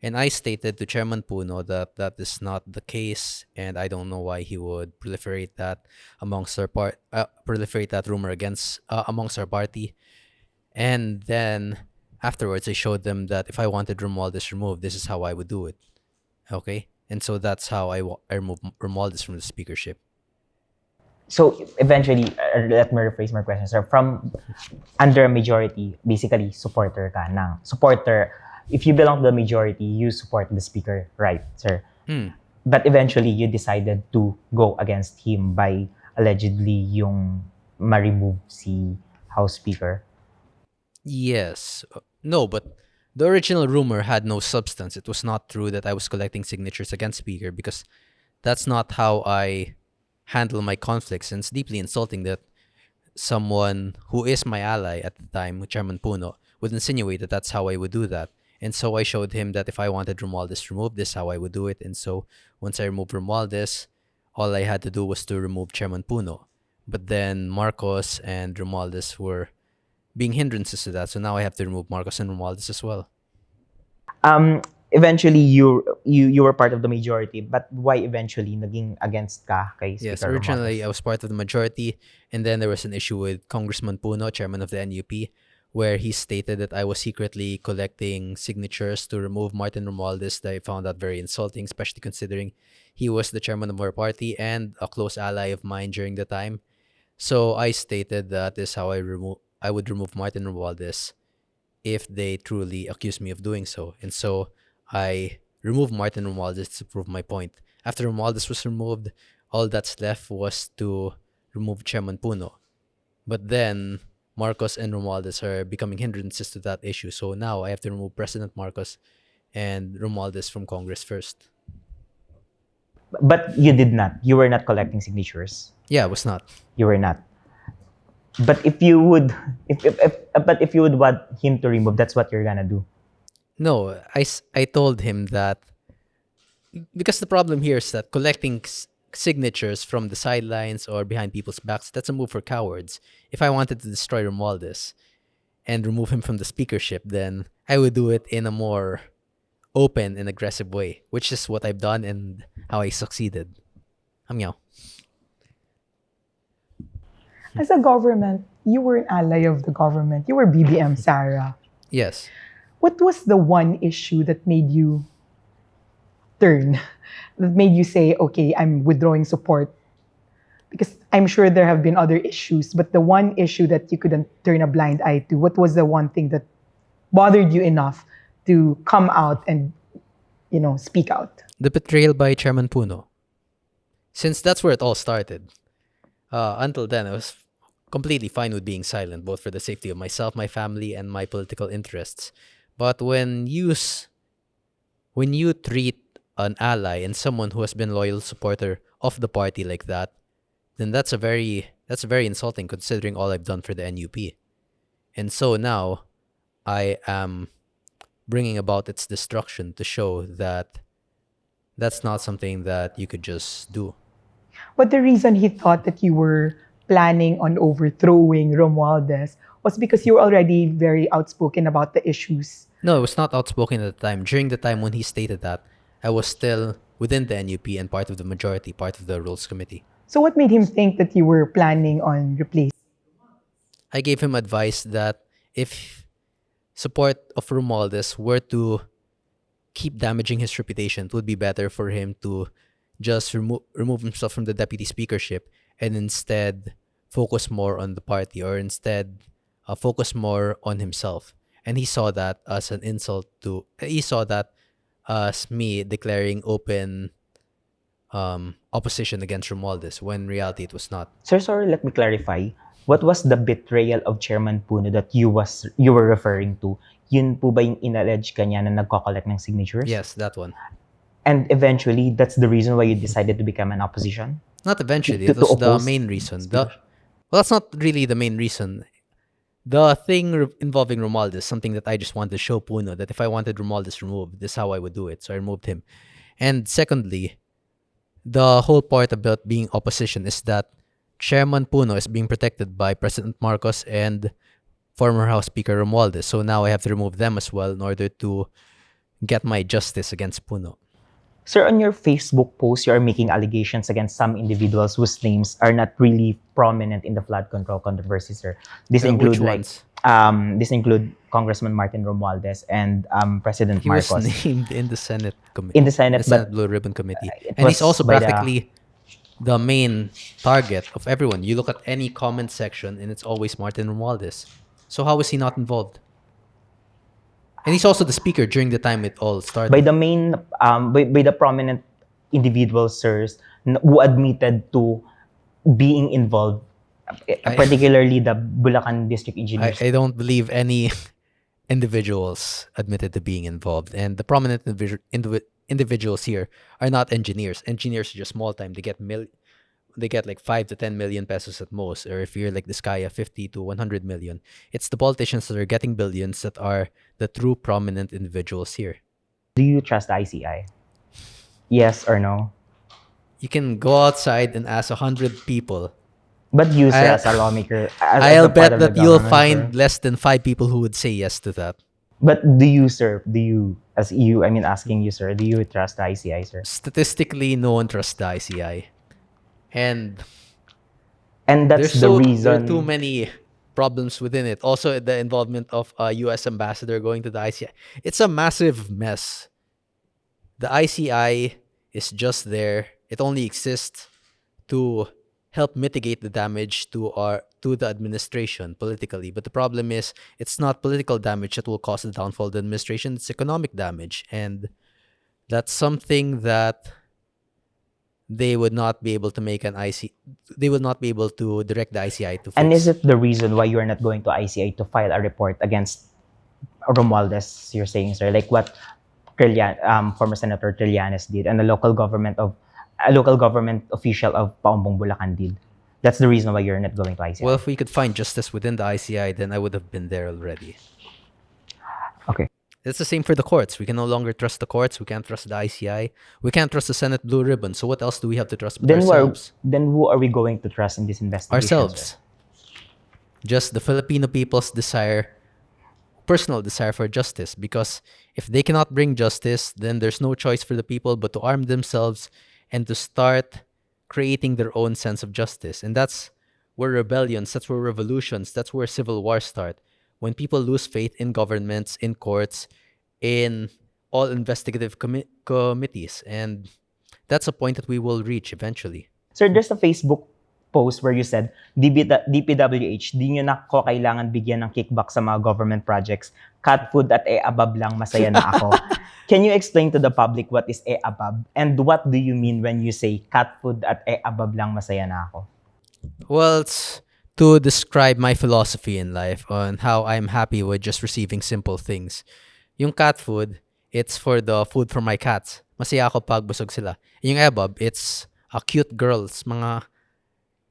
And I stated to Chairman Puno that that is not the case, and I don't know why he would proliferate that rumor against amongst our party. And then afterwards, I showed them that if I wanted Romualdez removed, this is how I would do it. Okay, and so that's how I removed Romualdez from the speakership.
So eventually, let me rephrase my question, sir. From under a majority, basically supporter ka ng supporter. If you belong to the majority, you support the speaker, right, sir? But eventually, you decided to go against him by allegedly yung ma-remove si House Speaker?
Yes. No, but the original rumor had no substance. It was not true that I was collecting signatures against Speaker because that's not how I handle my conflicts. And it's deeply insulting that someone who is my ally at the time, Chairman Puno, would insinuate that that's how I would do that. And so I showed him that if I wanted Romualdez removed, this is how I would do it. And so once I removed Romualdez, all I had to do was to remove Chairman Puno. But then Marcos and Romualdez were being hindrances to that. So now I have to remove Marcos and Romualdez as well.
Eventually you were part of the majority, but why eventually naging against ka kay
Yes,
Speaker
originally I
Romualdez?
was part of the majority, and then there was an issue with Congressman Puno, chairman of the NUP, where he stated that I was secretly collecting signatures to remove Martin Romualdez that I found that very insulting, especially considering he was the chairman of our party and a close ally of mine during the time. So I stated that this is how I would remove Martin Romualdez if they truly accuse me of doing so. And so I removed Martin Romualdez to prove my point. After Romualdez was removed, all that's left was to remove Chairman Puno. But then Marcos and Romualdez are becoming hindrances to that issue. So now I have to remove President Marcos and Romualdez from Congress first.
But you did not. You were not collecting signatures.
Yeah, it was not.
You were not. But if you would, if you would want him to remove, that's what you're gonna do.
No, I told him that because the problem here is that collecting signatures from the sidelines or behind people's backs, that's a move for cowards. If I wanted to destroy Romualdez and remove him from the speakership, then I would do it in a more open and aggressive way, which is what I've done and how I succeeded. Meow.
As a government, you were an ally of the government. You were BBM Sara.
Yes.
What was the one issue that made you turn, that made you say, okay, I'm withdrawing support? Because I'm sure there have been other issues, but the one issue that you couldn't turn a blind eye to, what was the one thing that bothered you enough to come out and, speak out?
The betrayal by Chairman Puno. Since that's where it all started. Until then, I was completely fine with being silent, both for the safety of myself, my family, and my political interests. But when you treat an ally and someone who has been a loyal supporter of the party like that, then that's very insulting considering all I've done for the NUP. And so now I am bringing about its destruction to show that that's not something that you could just do.
But the reason he thought that you were planning on overthrowing Romualdez was because you were already very outspoken about the issues.
No, it was not outspoken at the time. During the time when he stated that, I was still within the NUP and part of the majority, part of the Rules Committee.
So what made him think that you were planning on replacing?
I gave him advice that if support of Romualdez were to keep damaging his reputation, it would be better for him to just remove himself from the deputy speakership and instead focus more on the party, or instead focus more on himself. And he saw that as an insult to, he saw that as me declaring open opposition against Romualdez, when in reality it was not.
Sir, sorry, let me clarify. What was the betrayal of Chairman Puno that you were referring to? Yun po ba yung inallege kanya na nagko-collect ng signatures?
Yes, that one.
And eventually, that's the reason why you decided to become an opposition?
Not eventually.
To-
It was
to
the
oppose
main reason.
Speaker.
Well, that's not really the main reason. The thing involving Romualdez, something that I just wanted to show Puno, that if I wanted Romualdez removed, this is how I would do it. So I removed him. And secondly, the whole part about being opposition is that Chairman Puno is being protected by President Marcos and former House Speaker Romualdez. So now I have to remove them as well in order to get my justice against Puno.
Sir, on your Facebook post, you are making allegations against some individuals whose names are not really prominent in the flood control controversy, sir. This
Which
include
ones?
this include Congressman Martin Romualdez and President
He was
Marcos
named in the Senate committee.
in the Senate,
The Senate
but
Blue Ribbon Committee.
it
And he's
was
also
by the-
practically the main target of everyone. You look at any comment section and it's always Martin Romualdez. So how is he not involved? And he's also the speaker during the time it all started.
by the main by the prominent individuals, sirs, who admitted to being involved
I
particularly the Bulacan District Engineers.
I don't believe any individuals admitted to being involved, and the prominent individuals here are not engineers. Engineers are just small time. They get like 5 to 10 million pesos at most, or if you're like this guy, 50 to 100 million. It's the politicians that are getting billions that are the true prominent individuals here.
Do you trust the ICI? Yes or no?
You can go outside and ask 100 people.
But you, sir,
I
as a lawmaker, as
I'll
a part
bet
of the
that you'll
government, sir.
find less than 5 people who would say yes to that.
But do you, sir, as you, I mean, asking you, sir, do you trust the ICI, sir?
Statistically, no one trusts the ICI, and
And that's the
there are too
reason.
many problems within it. Also, the involvement of a U.S. ambassador going to the ICI. It's a massive mess. The ICI is just there. It only exists to help mitigate the damage to the administration politically. But the problem is it's not political damage that will cause the downfall of the administration, it's economic damage. And that's something that they would not be able to make an IC they would not be able to direct the ICI to
And is
fix.
it the reason why you're not going to ICI to file a report against Romualdez, you're saying, sir? Like what former Senator Trillanes did and a local government official of Paumbong, Bulacan did. That's the reason why you're not going to ICI.
Well, if we could find justice within the ICI, then I would have been there already.
Okay.
It's the same for the courts. We can no longer trust the courts. We can't trust the ICI. We can't trust the Senate Blue Ribbon. So what else do we have to trust but ourselves?
Then who are we going to trust in this investigation, sir?
Ourselves. Just the Filipino people's personal desire for justice. Because if they cannot bring justice, then there's no choice for the people but to arm themselves and to start creating their own sense of justice. And that's where rebellions, that's where revolutions, that's where civil wars start. When people lose faith in governments, in courts, in all investigative committees. And that's a point that we will reach eventually.
Sir, there's a Facebook post where you said, DPWH, di nyo na ko kailangan bigyan ng kickback sa mga government projects. Cat food at abab lang, masaya na ako. Can you explain to the public what is abab? And what do you mean when you say cat food at abab lang, masaya na ako?
Well, it's to describe my philosophy in life on how I'm happy with just receiving simple things. Yung cat food, it's for the food for my cats. Masaya ako pag busog sila. Yung ebab, it's a cute girls.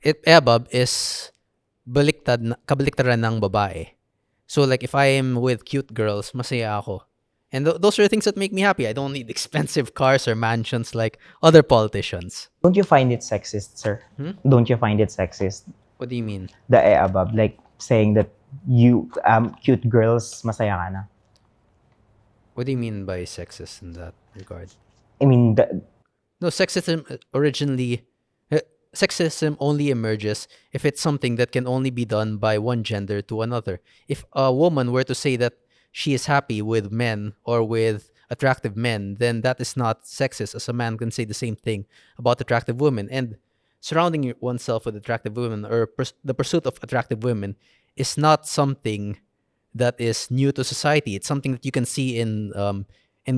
Ebab is kabaliktaran ng babae. So like if I am with cute girls, masaya ako. And those are the things that make me happy. I don't need expensive cars or mansions like other politicians.
Don't you find it sexist, sir? Don't you find it sexist?
What do you mean?
The above, like saying that you cute girls, masaya ka na.
What do you mean by sexist in that regard?
I mean,
No, sexism only emerges if it's something that can only be done by one gender to another. If a woman were to say that she is happy with men or with attractive men, then that is not sexist, as a man can say the same thing about attractive women. And surrounding oneself with attractive women or the pursuit of attractive women is not something that is new to society. It's something that you can see in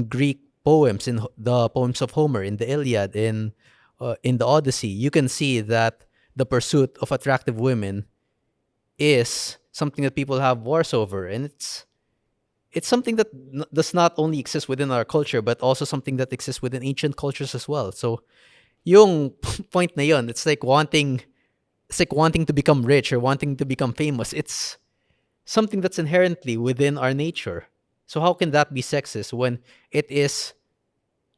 Greek poems, in the poems of Homer, in the Iliad, in the Odyssey. You can see that the pursuit of attractive women is something that people have wars over, and it's something that does not only exist within our culture but also something that exists within ancient cultures as well. So, yung point na yun, it's like wanting to become rich or wanting to become famous. It's something that's inherently within our nature. So how can that be sexist when it is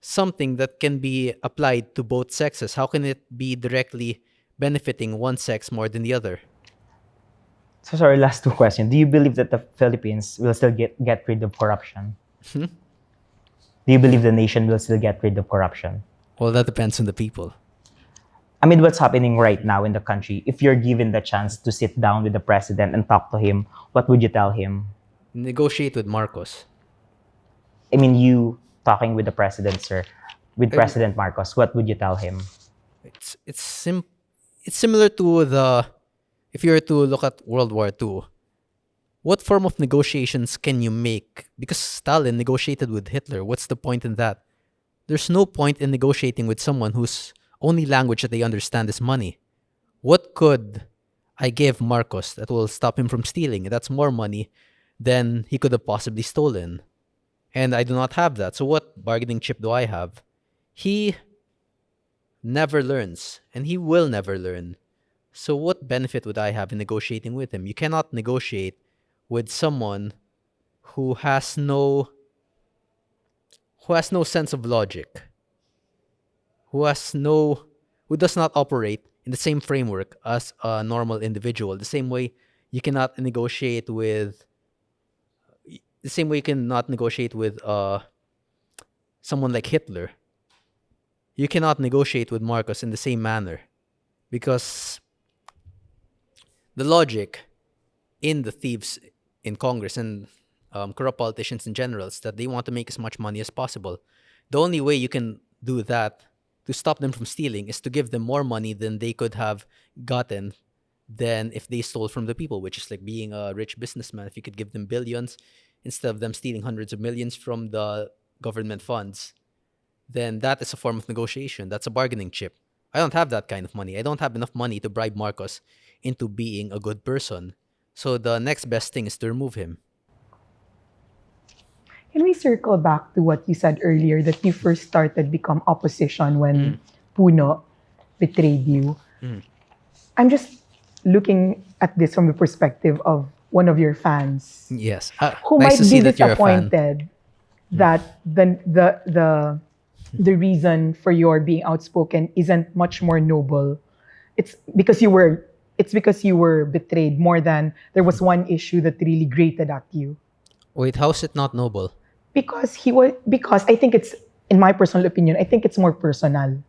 something that can be applied to both sexes? How can it be directly benefiting one sex more than the other?
so sorry, last two questions. Do you believe that the Philippines will still get rid of corruption? Do you believe the nation will still get rid of corruption?
Well, that depends on the people.
I mean, what's happening right now in the country? If you're given the chance to sit down with the president and talk to him, what would you tell him?
Negotiate with Marcos.
I mean, you talking with the president, sir, with President Marcos, what would you tell him?
It's similar to if you were to look at World War II. What form of negotiations can you make? Because Stalin negotiated with Hitler. What's the point in that? There's no point in negotiating with someone whose only language that they understand is money. What could I give Marcos that will stop him from stealing. That's more money than he could have possibly stolen. And I do not have that. So what bargaining chip do I have? He never learns, and he will never learn. So what benefit would I have in negotiating with him? You cannot negotiate with someone who has no sense of logic, who has no who does not operate in the same framework as a normal individual. You cannot negotiate with the same way you cannot negotiate with someone like Hitler. You cannot negotiate with Marcos in the same manner because the logic in the thieves in Congress and corrupt politicians in general is that they want to make as much money as possible. The only way you can do that to stop them from stealing is to give them more money than they could have gotten than if they stole from the people, which is like being a rich businessman. If you could give them billions instead of them stealing hundreds of millions from the government funds, then that is a form of negotiation. That's a bargaining chip. I don't have that kind of money. I don't have enough money to bribe Marcos into being a good person. So the next best thing is to remove him.
Can we circle back to what you said earlier that you first started become opposition when Puno betrayed you? I'm just looking at this from the perspective of one of your fans
Yes.
who
Nice
might
to see
be
that you're a fan.
disappointed that the reason for your being outspoken isn't much more noble. It's because you were betrayed more than there was one issue that really grated at you.
Wait, how is it not noble?
Because I think it's, in my personal opinion, I think it's more personal.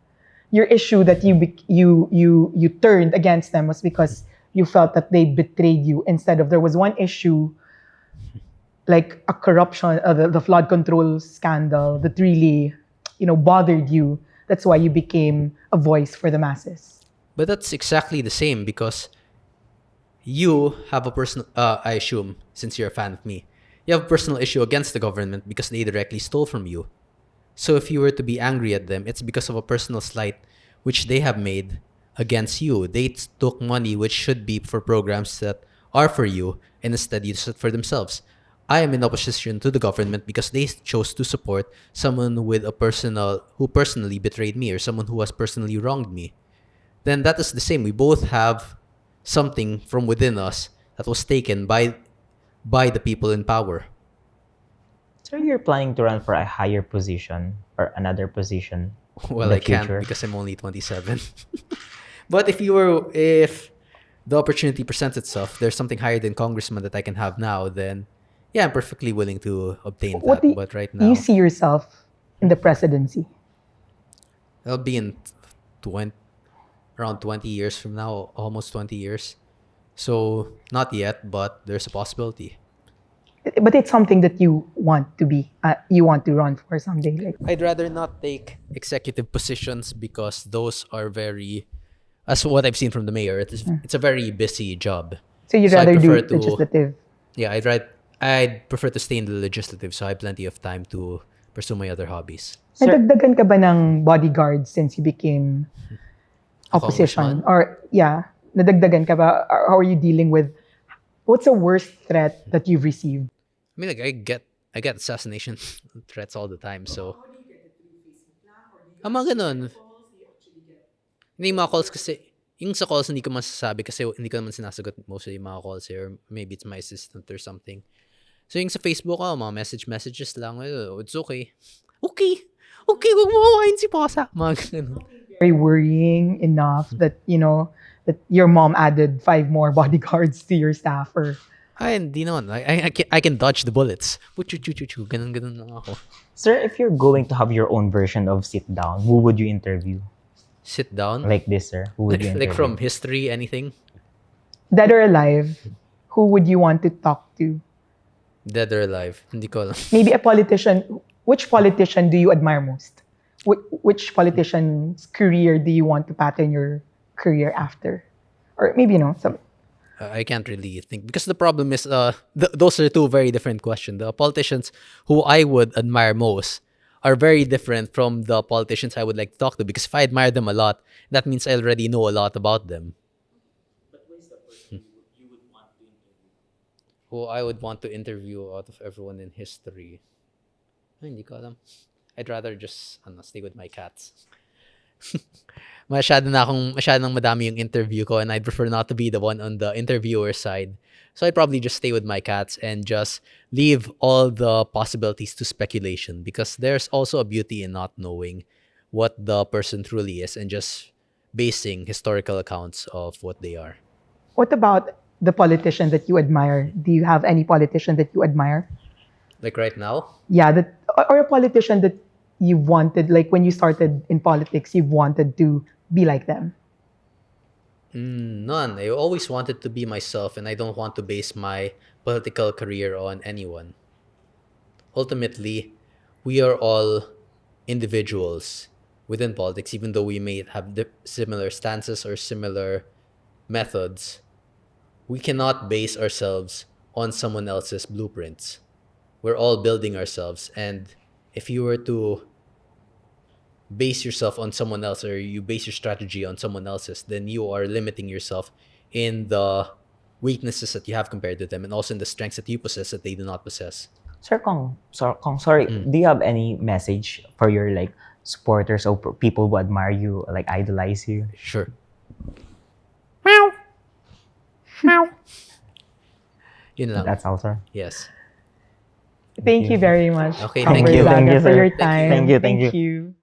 Your issue that you turned against them was because you felt that they betrayed you, instead of there was one issue like a corruption, the flood control scandal that really, bothered you. That's why you became a voice for the masses.
But that's exactly the same because you have a personal, I assume, since you're a fan of me, you have a personal issue against the government because they directly stole from you. So if you were to be angry at them, it's because of a personal slight which they have made against you. They took money which should be for programs that are for you and instead use it for themselves. I am in opposition to the government because they chose to support someone with who personally betrayed me or someone who has personally wronged me. Then that is the same. We both have something from within us that was taken by the people in power.
So you're planning to run for a higher position or another position
Well,
in the
I can't
future?
because I'm only 27. But if the opportunity presents itself, there's something higher than congressman that I can have now, then yeah, I'm perfectly willing to obtain
What
that.
do
But right
you
now,
see yourself in the presidency?
I'll be in 20, around 20 years from now, almost 20 years. So not yet, but there's a possibility.
But it's something that you want to be, you want to run for someday. Like,
I'd rather not take executive positions because those are very, as what I've seen from the mayor, it's a very busy job.
so you'd
So I
rather do
prefer to-
legislative.
Yeah, I'd prefer to stay in the legislative, so I have plenty of time to pursue my other hobbies.
Sir-
Nadagdagan ka ba ng bodyguard since you became opposition?
congressman?
Or, yeah, nadagdagan ka ba? Or how are you dealing with, what's the worst threat that you've received?
I mean, like I get assassination threats all the time. So, mga ganun. Hindi yung mga calls kasi, yung sa calls hindi ko masasabi kasi hindi ko naman sinasagot mostly yung mga calls here. Or maybe it's my assistant or something. So yung sa Facebook, mga messages lang. It's okay. Okay, wag mo kawain si Posa. Mga ganun.
Very worrying enough that, that your mom added 5 more bodyguards to your staff, or
Ay, hindi naman. I can dodge the bullets. Chu. Ganun lang ako.
Sir, if you're going to have your own version of Sit Down, who would you interview?
Sit down.
Like this, sir. Who would you interview?
Like from history, anything.
dead or alive, who would you want to talk to?
Dead or alive. Hindi ko alam.
Maybe a politician. Which politician do you admire most? Which politician's career do you want to pattern your career after? Or maybe, some.
I can't really think because the problem is those are two very different questions. The politicians who I would admire most are very different from the politicians I would like to talk to because if I admire them a lot, that means I already know a lot about them. who I would want to interview out of everyone in history. Ay, hindi ko alam. I'd rather just stay with my cats. Masyadong madami yung interview ko, and I'd prefer not to be the one on the interviewer side. So I'd probably just stay with my cats and just leave all the possibilities to speculation, because there's also a beauty in not knowing what the person truly is and just basing historical accounts of what they are.
What about the politician that you admire? Do you have any politician that you admire?
Like right now,
Yeah, that or a politician that you wanted, like when you started in politics, you wanted to be like them.
none. I always wanted to be myself, and I don't want to base my political career on anyone. Ultimately, we are all individuals within politics, even though we may have similar stances or similar methods. We cannot base ourselves on someone else's blueprints. We're all building ourselves, and if you were to base yourself on someone else, or you base your strategy on someone else's, then you are limiting yourself in the weaknesses that you have compared to them, and also in the strengths that you possess that they do not possess.
Sir Kong, sorry, do you have any message for your like supporters or people who admire you, like idolize you?
Sure. Yun lang.
That's all, sir.
Yes.
Thank you very much.
Okay,
Kong
thank you.
Barzaga,
Thank you,
for
sir.
your
Thank you.
time.
Thank you.
you.